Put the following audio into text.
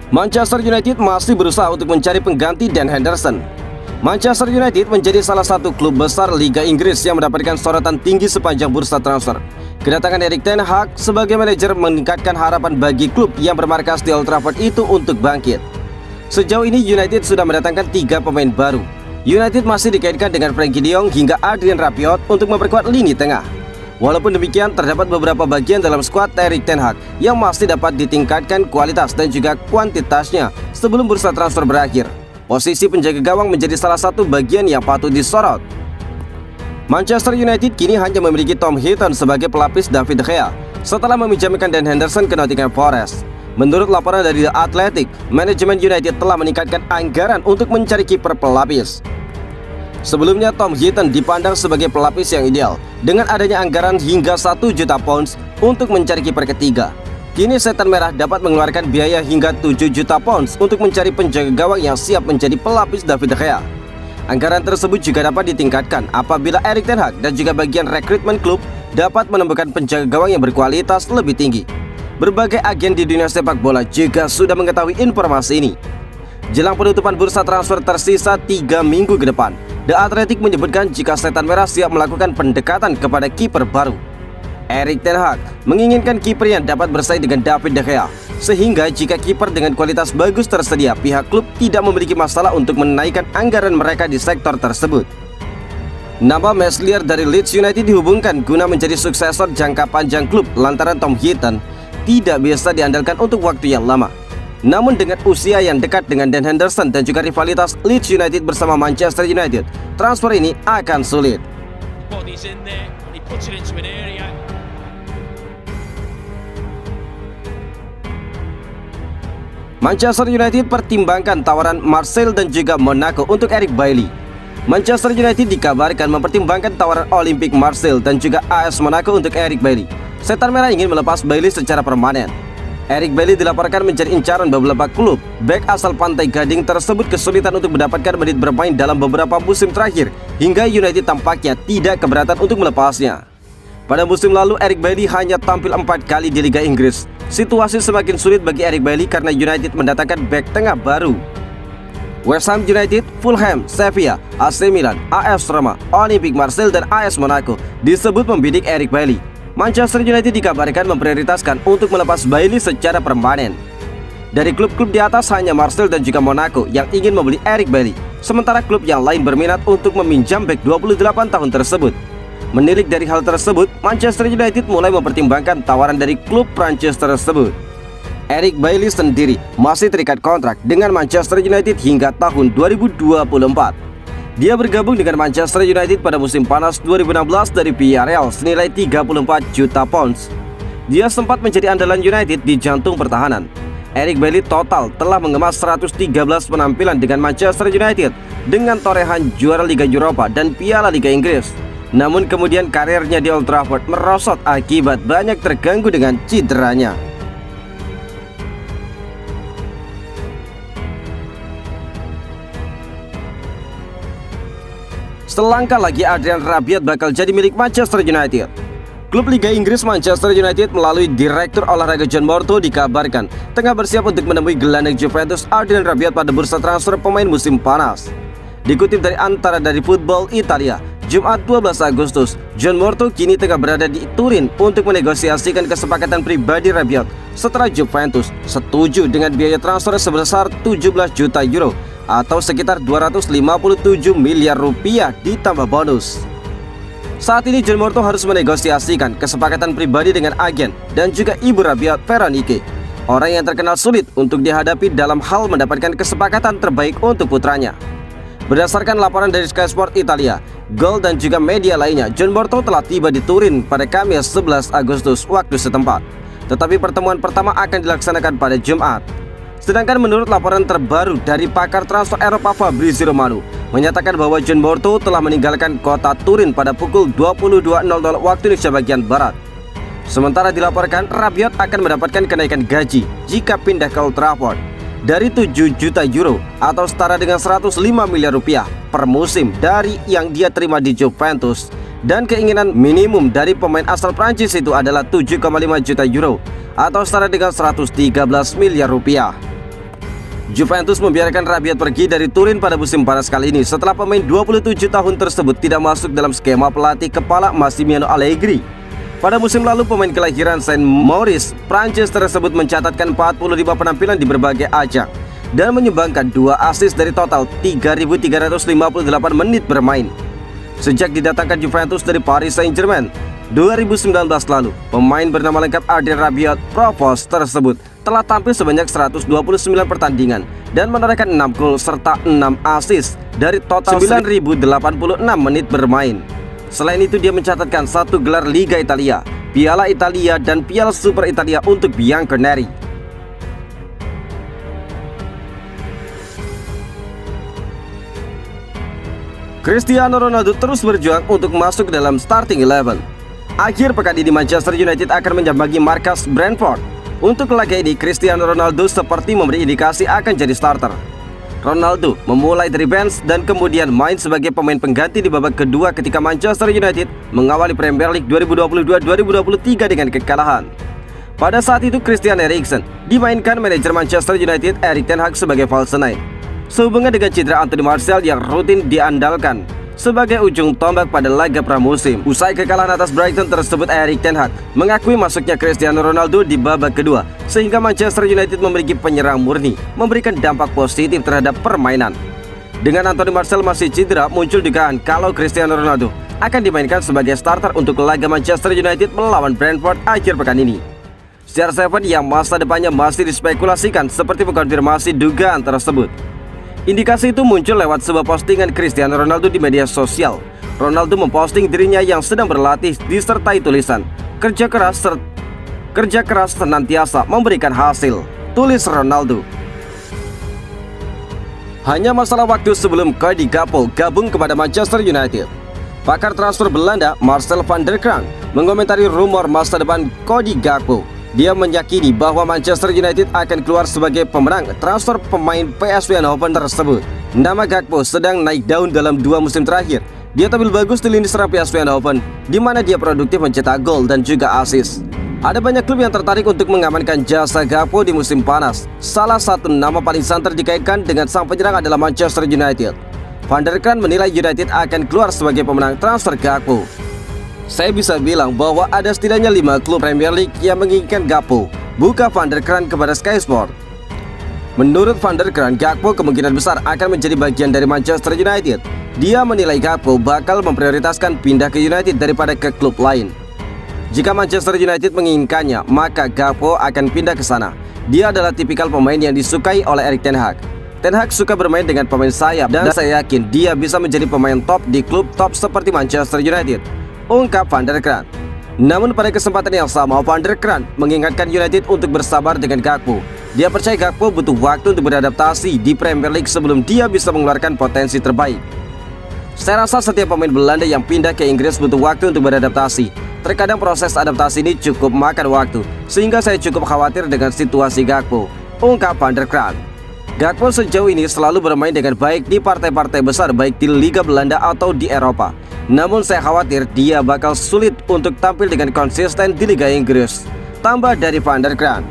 Manchester United masih berusaha untuk mencari pengganti Dan Henderson. Manchester United menjadi salah satu klub besar Liga Inggris yang mendapatkan sorotan tinggi sepanjang bursa transfer. Kedatangan Erik ten Hag sebagai manajer meningkatkan harapan bagi klub yang bermarkas di Old Trafford itu untuk bangkit. Sejauh ini United sudah mendatangkan 3 pemain baru. United masih dikaitkan dengan Frenkie de Jong hingga Adrien Rabiot untuk memperkuat lini tengah. Walaupun demikian, terdapat beberapa bagian dalam skuad Erik ten Hag yang masih dapat ditingkatkan kualitas dan juga kuantitasnya sebelum bursa transfer berakhir. Posisi penjaga gawang menjadi salah satu bagian yang patut disorot. Manchester United kini hanya memiliki Tom Heaton sebagai pelapis David De Gea setelah meminjamkan Dan Henderson ke Nottingham Forest. Menurut laporan dari The Athletic, manajemen United telah meningkatkan anggaran untuk mencari kiper pelapis. Sebelumnya Tom Heaton dipandang sebagai pelapis yang ideal dengan adanya anggaran hingga 1 juta pounds untuk mencari kiper ketiga. Kini Setan Merah dapat mengeluarkan biaya hingga 7 juta pounds untuk mencari penjaga gawang yang siap menjadi pelapis David De Gea. Anggaran tersebut juga dapat ditingkatkan apabila Erik ten Hag dan juga bagian rekrutmen klub dapat menemukan penjaga gawang yang berkualitas lebih tinggi. Berbagai agen di dunia sepak bola juga sudah mengetahui informasi ini. Jelang penutupan bursa transfer tersisa 3 minggu ke depan, The Athletic menyebutkan jika Setan Merah siap melakukan pendekatan kepada kiper baru. Erik ten Hag menginginkan kiper yang dapat bersaing dengan David De Gea, sehingga jika kiper dengan kualitas bagus tersedia, pihak klub tidak memiliki masalah untuk menaikkan anggaran mereka di sektor tersebut. Nama Meslier dari Leeds United dihubungkan guna menjadi suksesor jangka panjang klub lantaran Tom Heaton tidak bisa diandalkan untuk waktu yang lama. Namun dengan usia yang dekat dengan Dan Henderson dan juga rivalitas Leeds United bersama Manchester United, transfer ini akan sulit. Manchester United pertimbangkan tawaran Marseille dan juga Monaco untuk Eric Bailly. Manchester United dikabarkan mempertimbangkan tawaran Olympique Marseille dan juga AS Monaco untuk Eric Bailly. Setan Merah ingin melepas Bailly secara permanen. Eric Bailly dilaporkan menjadi incaran beberapa klub. Bek asal Pantai Gading tersebut kesulitan untuk mendapatkan menit bermain dalam beberapa musim terakhir, hingga United tampaknya tidak keberatan untuk melepasnya. Pada musim lalu, Eric Bailly hanya tampil 4 kali di Liga Inggris. Situasi semakin sulit bagi Eric Bailly karena United mendatangkan bek tengah baru. West Ham United, Fulham, Sevilla, AC Milan, AS Roma, Olympique Marseille dan AS Monaco disebut membidik Eric Bailly. Manchester United dikabarkan memprioritaskan untuk melepas Bailly secara permanen. Dari klub-klub di atas hanya Marseille dan juga Monaco yang ingin membeli Eric Bailly, sementara klub yang lain berminat untuk meminjam bek 28 tahun tersebut. Menilik dari hal tersebut, Manchester United mulai mempertimbangkan tawaran dari klub Prancis tersebut. Eric Bailly sendiri masih terikat kontrak dengan Manchester United hingga tahun 2024. Dia bergabung dengan Manchester United pada musim panas 2016 dari Villarreal senilai 34 juta pounds. Dia sempat menjadi andalan United di jantung pertahanan. Eric Bailly total telah mengemas 113 penampilan dengan Manchester United dengan torehan juara Liga Eropa dan Piala Liga Inggris. Namun kemudian karirnya di Old Trafford merosot akibat banyak terganggu dengan cederanya. Selangkah lagi Adrien Rabiot bakal jadi milik Manchester United. Klub Liga Inggris Manchester United melalui Direktur Olahraga John Morto dikabarkan tengah bersiap untuk menemui gelandang Juventus Adrien Rabiot pada bursa transfer pemain musim panas. Dikutip dari Antara dari Football Italia, Jumat 12 Agustus, John Morto kini tengah berada di Turin untuk menegosiasikan kesepakatan pribadi Rabiot setelah Juventus setuju dengan biaya transfer sebesar 17 juta euro atau sekitar 257 miliar rupiah ditambah bonus. Saat ini John Morto harus menegosiasikan kesepakatan pribadi dengan agen dan juga ibu Rabiot, Veronique, orang yang terkenal sulit untuk dihadapi dalam hal mendapatkan kesepakatan terbaik untuk putranya. Berdasarkan laporan dari Sky Sport Italia, Gol dan juga media lainnya, John Morto telah tiba di Turin pada Kamis 11 Agustus waktu setempat. Tetapi pertemuan pertama akan dilaksanakan pada Jumat. Sedangkan menurut laporan terbaru dari pakar transfer Eropa Fabrizio Romano menyatakan bahwa John Morto telah meninggalkan kota Turin pada pukul 22.00 waktu Indonesia bagian Barat. Sementara dilaporkan Rabiot akan mendapatkan kenaikan gaji jika pindah ke Old Trafford. dari 7 juta euro atau setara dengan 105 miliar rupiah per musim dari yang dia terima di Juventus, dan keinginan minimum dari pemain asal Prancis itu adalah 7,5 juta euro atau setara dengan 113 miliar rupiah. Juventus membiarkan Rabiot pergi dari Turin pada musim panas kali ini setelah pemain 27 tahun tersebut tidak masuk dalam skema pelatih kepala Massimiliano Allegri. Pada musim lalu, pemain kelahiran Saint-Maurice, Prancis tersebut mencatatkan 45 penampilan di berbagai ajang dan menyumbangkan 2 assist dari total 3.358 menit bermain. Sejak didatangkan Juventus dari Paris Saint-Germain 2019 lalu, pemain bernama lengkap Adrien Rabiot Provos tersebut telah tampil sebanyak 129 pertandingan dan menorehkan 6 gol serta 6 assist dari total 9.086 menit bermain. Selain itu, dia mencatatkan 1 gelar Liga Italia, Piala Italia, dan Piala Super Italia untuk Bianconeri. Cristiano Ronaldo terus berjuang untuk masuk dalam starting 11. Akhir pekan ini Manchester United akan menjambangi markas Brentford. Untuk laga ini, Cristiano Ronaldo seperti memberi indikasi akan jadi starter. Ronaldo memulai dari bench dan kemudian main sebagai pemain pengganti di babak kedua ketika Manchester United mengawali Premier League 2022-2023 dengan kekalahan. Pada saat itu, Christian Eriksen dimainkan manajer Manchester United Erik ten Hag sebagai false nine. Sehubungan dengan cedera Anthony Martial yang rutin diandalkan sebagai ujung tombak pada laga pramusim. Usai kekalahan atas Brighton tersebut, Erik ten Hag mengakui masuknya Cristiano Ronaldo di babak kedua sehingga Manchester United memiliki penyerang murni, memberikan dampak positif terhadap permainan. Dengan Anthony Martial masih cedera, muncul dugaan kalau Cristiano Ronaldo akan dimainkan sebagai starter untuk laga Manchester United melawan Brentford akhir pekan ini. CR7 yang masa depannya masih dispekulasikan seperti mengkonfirmasi dugaan tersebut. Indikasi itu muncul lewat sebuah postingan Cristiano Ronaldo di media sosial. Ronaldo memposting dirinya yang sedang berlatih disertai tulisan kerja keras senantiasa memberikan hasil, tulis Ronaldo. Hanya masalah waktu sebelum Cody Gakpo gabung kepada Manchester United. Pakar transfer Belanda Marcel van der Kraan mengomentari rumor masa depan Cody Gakpo. Dia meyakini bahwa Manchester United akan keluar sebagai pemenang transfer pemain PSV Eindhoven tersebut. Nama Gakpo sedang naik daun dalam 2 musim terakhir. Dia tampil bagus di lini serang PSV Eindhoven, di mana dia produktif mencetak gol dan juga assist. Ada banyak klub yang tertarik untuk mengamankan jasa Gakpo di musim panas. Salah satu nama paling santer dikaitkan dengan sang penyerang adalah Manchester United. Van der Kraan menilai United akan keluar sebagai pemenang transfer Gakpo. Saya bisa bilang bahwa ada setidaknya 5 klub Premier League yang menginginkan Gakpo, buka Van der Kraan kepada Sky Sport. Menurut Van der Kraan, Gakpo kemungkinan besar akan menjadi bagian dari Manchester United. Dia menilai Gakpo bakal memprioritaskan pindah ke United daripada ke klub lain. Jika Manchester United menginginkannya, maka Gakpo akan pindah ke sana. Dia adalah tipikal pemain yang disukai oleh Erik ten Hag. Ten Hag suka bermain dengan pemain sayap dan saya yakin dia bisa menjadi pemain top di klub top seperti Manchester United, ungkap Van der Kraan. Namun pada kesempatan yang sama, Van der Kraan mengingatkan United untuk bersabar dengan Gakpo. Dia percaya Gakpo butuh waktu untuk beradaptasi di Premier League sebelum dia bisa mengeluarkan potensi terbaik. Saya rasa setiap pemain Belanda yang pindah ke Inggris butuh waktu untuk beradaptasi. Terkadang proses adaptasi ini cukup makan waktu, sehingga saya cukup khawatir dengan situasi Gakpo, ungkap Van der Kraan. Gakpo sejauh ini selalu bermain dengan baik di partai-partai besar baik di Liga Belanda atau di Eropa. Namun saya khawatir dia bakal sulit untuk tampil dengan konsisten di Liga Inggris, tambah dari Van der Kraan.